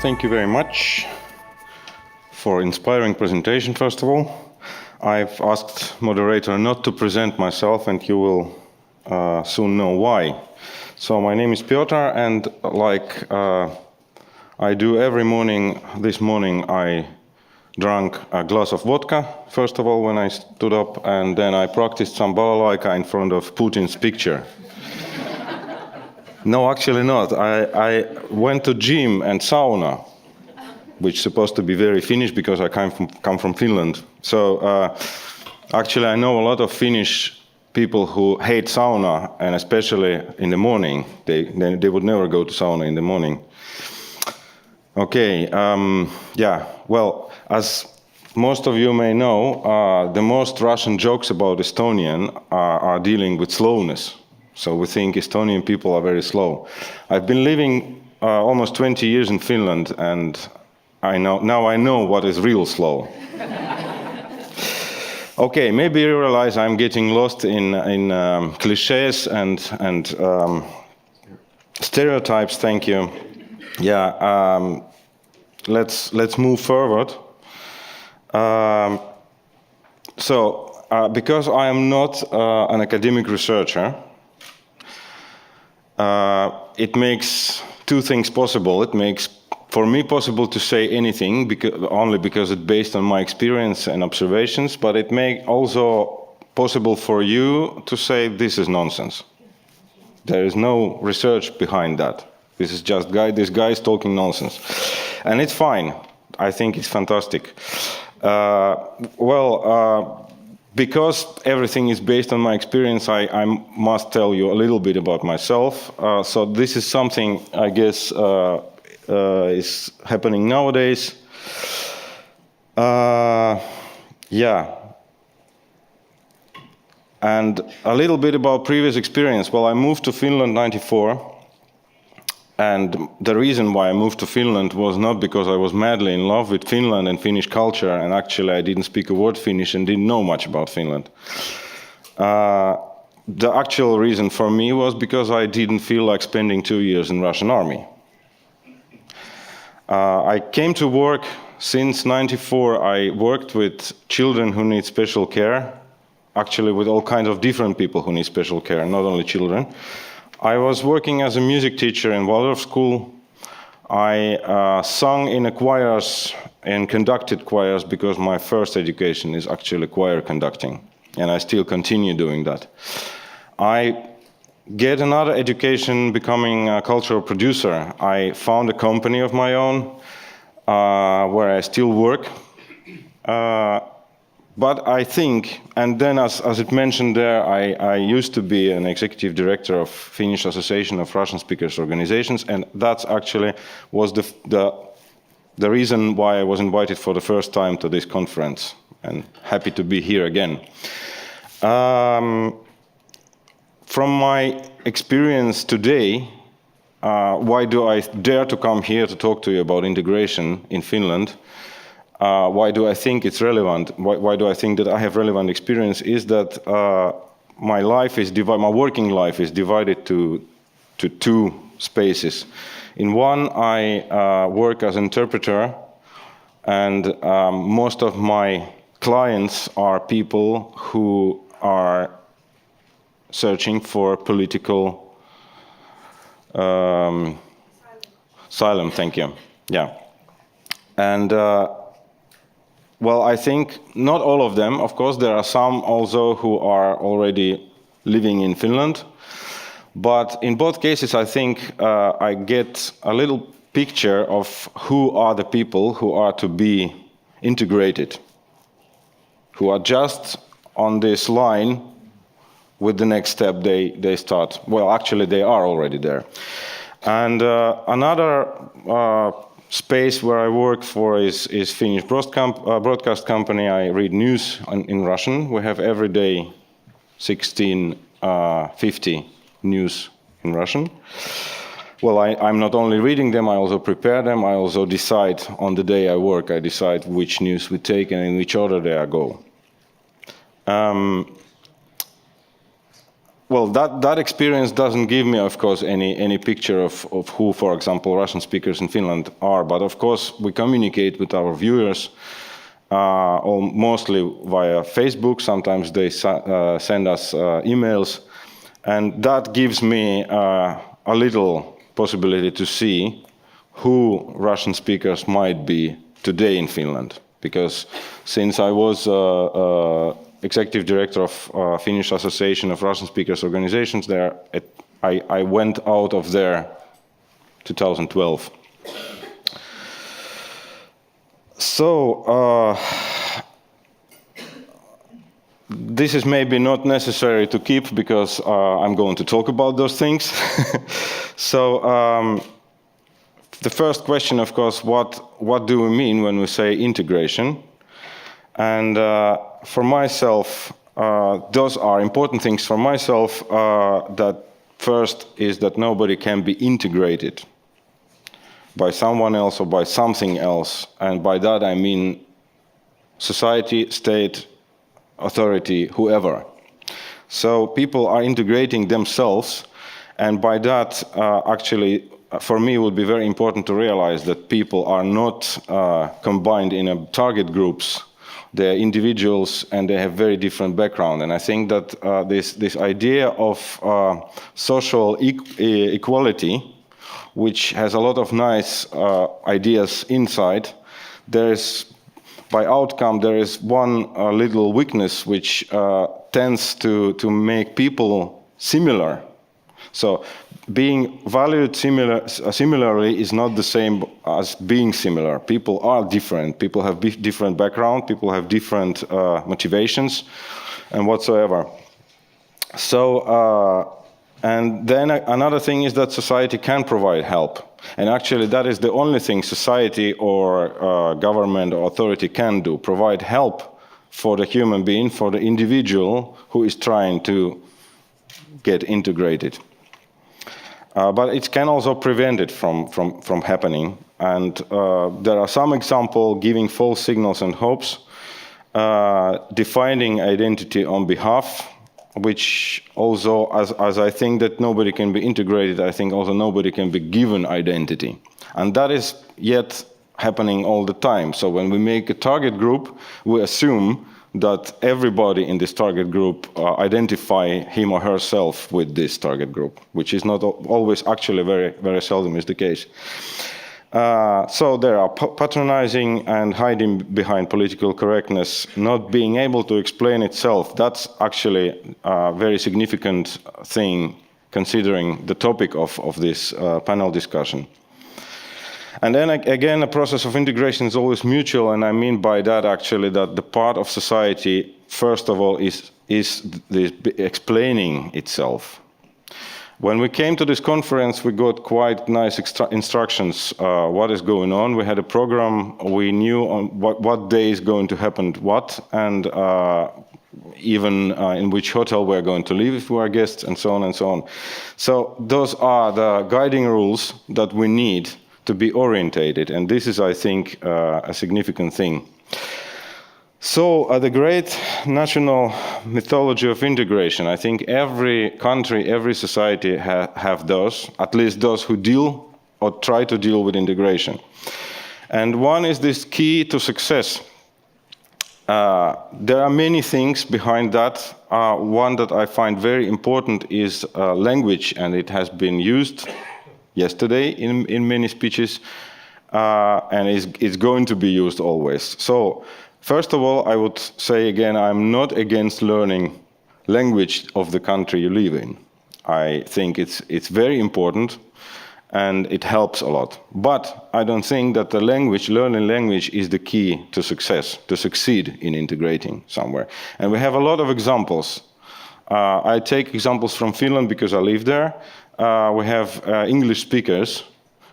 Thank you very much for inspiring presentation, first of all. I've asked moderator not to present myself, and you will soon know why. So my name is Petr, and like I do every morning, this morning I drank a glass of vodka, first of all, when I stood up, and then I practiced some balalaika in front of Putin's picture. No, actually not. I went to gym and sauna, which is supposed to be very Finnish because I come from Finland. So actually I know a lot of Finnish people who hate sauna, and especially in the morning. They would never go to sauna in the morning. Okay, yeah, well, as most of you may know, the most Russian jokes about Estonian are dealing with slowness. So we think Estonian people are very slow. I've been living almost 20 years in Finland, and now I know what is real slow. Okay, maybe you realize I'm getting lost in cliches and stereotypes. Thank you. Yeah, let's move forward. Because I am not an academic researcher, it makes two things possible. It makes, for me, possible to say anything only because it's based on my experience and observations, but it makes also possible for you to say this is nonsense. There is no research behind that. This is just this guy is talking nonsense. And it's fine. I think it's fantastic. Because everything is based on my experience, I must tell you a little bit about myself. So this is something, I guess, is happening nowadays. Yeah. And a little bit about previous experience. Well, I moved to Finland in '94. And the reason why I moved to Finland was not because I was madly in love with Finland and Finnish culture, and actually I didn't speak a word Finnish and didn't know much about Finland. The actual reason for me was because I didn't feel like spending 2 years in Russian army. I came to work since '94. I worked with children who need special care, actually with all kinds of different people who need special care, not only children. I was working as a music teacher in Waldorf school. I sung in the choirs and conducted choirs because my first education is actually choir conducting, and I still continue doing that. I get another education becoming a cultural producer. I found a company of my own where I still work. But I think, and then as it mentioned there, I used to be an executive director of Finnish Association of Russian Speakers Organizations, and that actually was the reason why I was invited for the first time to this conference, and happy to be here again. From my experience today, why do I dare to come here to talk to you about integration in Finland? Why do I think it's relevant? Why do I think that I have relevant experience? Is that my working life is divided to two spaces. In one, I work as an interpreter, and most of my clients are people who are searching for political asylum. Thank you. Yeah, and. Well, I think not all of them. Of course, there are some also who are already living in Finland. But in both cases, I think I get a little picture of who are the people who are to be integrated, who are just on this line with the next step they start. Well, actually, they are already there. And another space where I work for is Finnish broadcast company. I read news in Russian. We have every day 1650 news in Russian. Well, I'm not only reading them, I also prepare them. I also decide on the day I work, I decide which news we take and in which order they go. well, that experience doesn't give me, of course, any picture of who, for example, Russian speakers in Finland are. But of course, we communicate with our viewers mostly via Facebook. Sometimes they send us emails, and that gives me a little possibility to see who Russian speakers might be today in Finland. Because since I was executive director of Finnish Association of Russian Speakers Organizations there, I went out of there 2012. So this is maybe not necessary to keep because I'm going to talk about those things. So the first question, of course, what do we mean when we say integration? And for myself, those are important things for myself. That first is that nobody can be integrated by someone else or by something else. And by that I mean society, state, authority, whoever. So people are integrating themselves, and by that actually for me it would be very important to realize that people are not combined in target groups. They're individuals and they have very different background. And I think that this idea of social equality, which has a lot of nice ideas inside, by outcome there is one little weakness which tends to make people similar. So being valued similarly is not the same as being similar. People are different. People have different background. People have different motivations and whatsoever. So, and then another thing is that society can provide help. And actually that is the only thing society or government or authority can do, provide help for the human being, for the individual who is trying to get integrated. But it can also prevent it from happening. And there are some examples giving false signals and hopes, defining identity on behalf, which also, as I think that nobody can be integrated, I think also nobody can be given identity. And that is yet happening all the time. So when we make a target group, we assume that everybody in this target group identify him or herself with this target group, which is not always, actually very, very seldom is the case. So there are patronizing and hiding behind political correctness, not being able to explain itself. That's actually a very significant thing considering the topic of this panel discussion. And then again, the process of integration is always mutual, and I mean by that actually that the part of society, first of all, is explaining itself. When we came to this conference, we got quite nice instructions what is going on. We had a program, we knew on what day is going to happen what, and even in which hotel we're going to live if we are guests, and so on and so on. So those are the guiding rules that we need to be orientated, and this is, I think, a significant thing. So the great national mythology of integration, I think every country, every society have those, at least those who deal or try to deal with integration. And one is this key to success. There are many things behind that. One that I find very important is language, and it has been used yesterday in many speeches, and it's going to be used always. So first of all, I would say again, I'm not against learning language of the country you live in. I think it's very important and it helps a lot. But I don't think that the learning language is the key to success, to succeed in integrating somewhere. And we have a lot of examples. I take examples from Finland because I live there. We have English speakers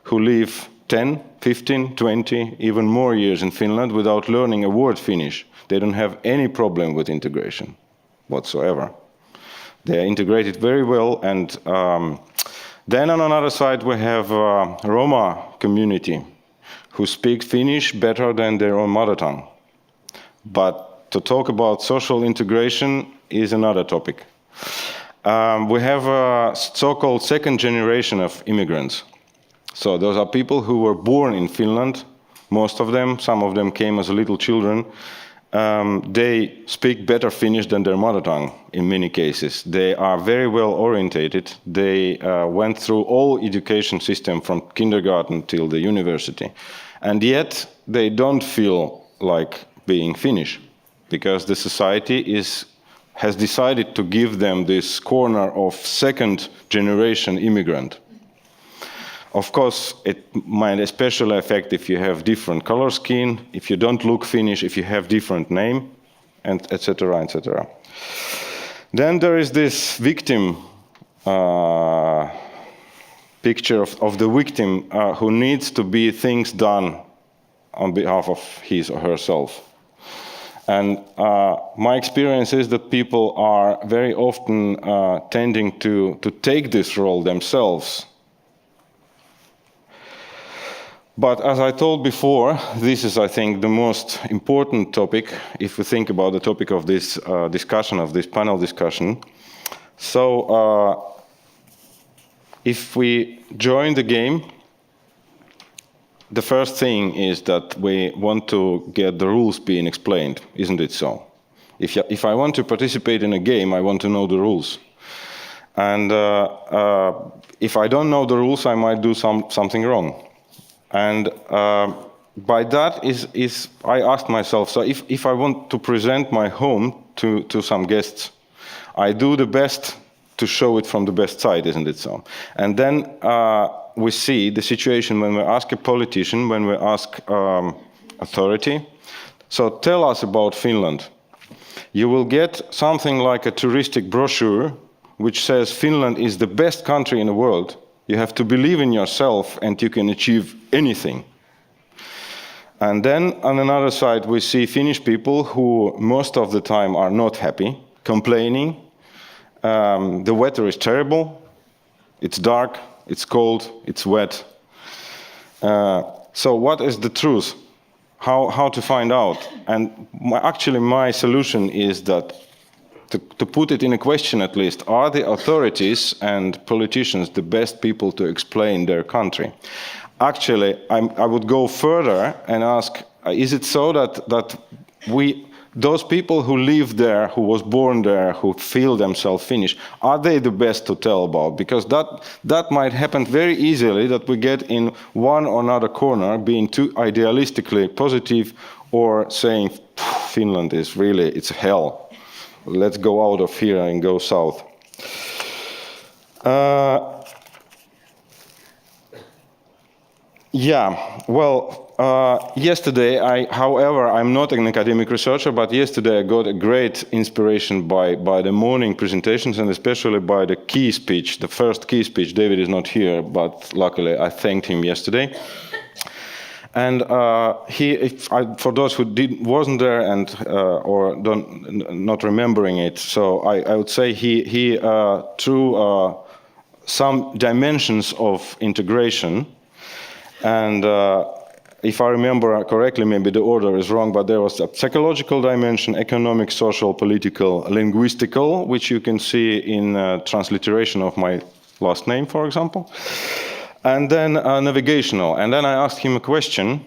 who live 10, 15, 20, even more years in Finland without learning a word Finnish. They don't have any problem with integration whatsoever. They are integrated very well. And then on another side, we have Roma community who speak Finnish better than their own mother tongue. But to talk about social integration is another topic. We have a so-called second generation of immigrants. So those are people who were born in Finland, most of them. Some of them came as little children. They speak better Finnish than their mother tongue in many cases. They are very well orientated. They went through all education system from kindergarten till the university. And yet they don't feel like being Finnish because the society has decided to give them this corner of second generation immigrant. Of course, it might especially affect if you have different color skin, if you don't look Finnish, if you have different name, and etc., etc. Then there is this victim picture of the victim who needs to be things done on behalf of his or herself. And my experience is that people are very often tending to take this role themselves. But as I told before, this is, I think, the most important topic if we think about the topic of this discussion, of this panel discussion. So if we join the game, the first thing is that we want to get the rules being explained, isn't it so? If I want to participate in a game, I want to know the rules. And if I don't know the rules, I might do something wrong. And by that I asked myself, so if I want to present my home to some guests, I do the best to show it from the best side, isn't it so? And then we see the situation when we ask a politician, when we ask authority, so tell us about Finland. You will get something like a touristic brochure which says Finland is the best country in the world. You have to believe in yourself and you can achieve anything. And then on another side, we see Finnish people who most of the time are not happy, complaining. The weather is terrible. It's dark, it's cold, it's wet. So what is the truth? How to find out? And actually my solution is that to put it in a question at least, are the authorities and politicians the best people to explain their country? Actually, I would go further and ask, is it so that those people who live there, who was born there, who feel themselves Finnish, are they the best to tell about? Because that might happen very easily, that we get in one or another corner being too idealistically positive or saying, Finland is really, it's hell. Let's go out of here and go south. Yesterday, however, I'm not an academic researcher, but yesterday I got a great inspiration by the morning presentations and especially by the key speech, the first key speech. David is not here, but luckily I thanked him yesterday. And for those who wasn't there and or not remembering it, so I would say he threw some dimensions of integration. And if I remember correctly, maybe the order is wrong, but there was a psychological dimension, economic, social, political, linguistical, which you can see in transliteration of my last name, for example. And then navigational. And then I asked him a question.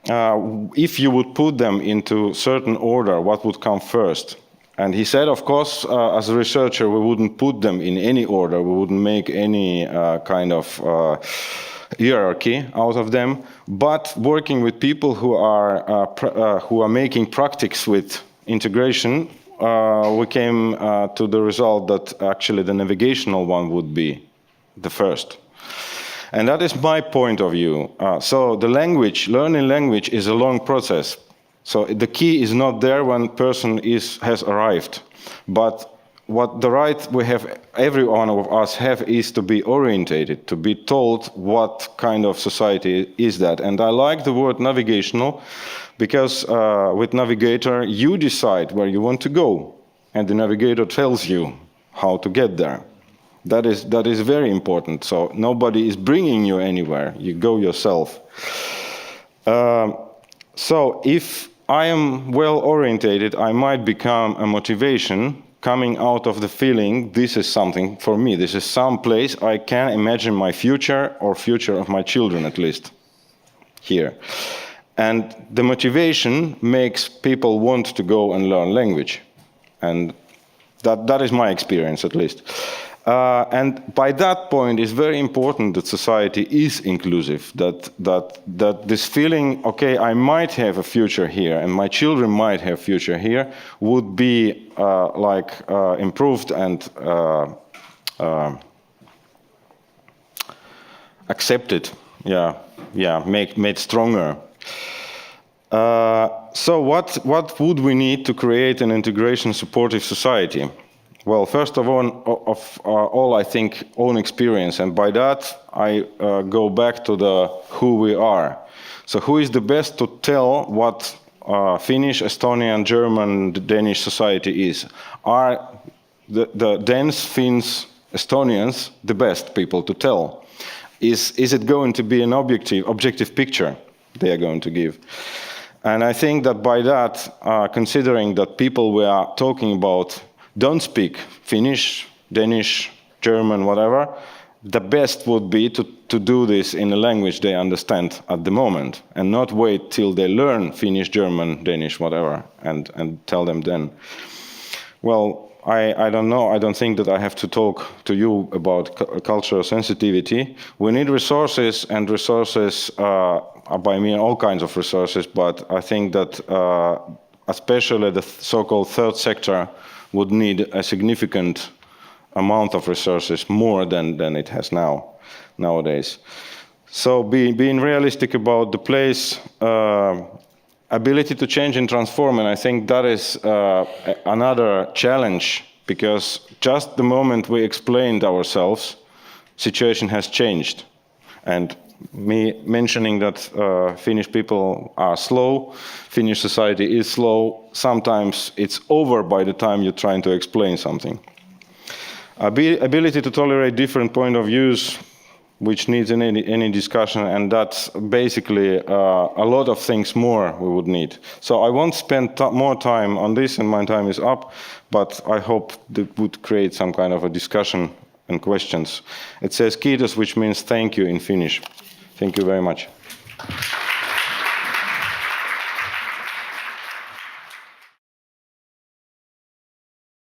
If you would put them into certain order, what would come first? And he said, of course, as a researcher, we wouldn't put them in any order. We wouldn't make any kind of hierarchy out of them. But working with people who are making practice with integration, we came to the result that actually the navigational one would be the first. And that is my point of view. So the learning language is a long process. So the key is not there when person has arrived. But what the right every one of us have is to be orientated, to be told what kind of society is that. And I like the word navigational because with navigator, you decide where you want to go. And the navigator tells you how to get there. That is very important. So nobody is bringing you anywhere. You go yourself. So if I am well orientated, I might become a motivation coming out of the feeling, this is something for me, this is some place I can imagine my future or future of my children at least here. And the motivation makes people want to go and learn language. And that is my experience at least. And by that point, it's very important that society is inclusive, that this feeling, okay, I might have a future here and my children might have a future here, would be improved and accepted, made stronger. So what would we need to create an integration supportive society? Well, first of all, I think own experience, and by that I go back to the who we are. So who is the best to tell what Finnish, Estonian, German, Danish society is? Are the Danes, Finns, Estonians the best people to tell? Is it going to be an objective picture they are going to give? And I think that by that, considering that people we are talking about don't speak Finnish, Danish, German, whatever, the best would be to do this in a language they understand at the moment and not wait till they learn Finnish, German, Danish, whatever, and tell them then. Well, I don't know. I don't think that I have to talk to you about cultural sensitivity. We need resources, and resources, by me, all kinds of resources, but I think that especially the so-called third sector would need a significant amount of resources, more than it has nowadays. So being realistic about the place, ability to change and transform, and I think that is another challenge, because just the moment we explained ourselves, situation has changed. And me mentioning that Finnish people are slow, Finnish society is slow, sometimes it's over by the time you're trying to explain something. Ability to tolerate different point of views, which needs any discussion, and that's basically a lot of things more we would need. So I won't spend more time on this, and my time is up, but I hope that would create some kind of a discussion and questions. It says kiitos, which means thank you in Finnish. Thank you very much.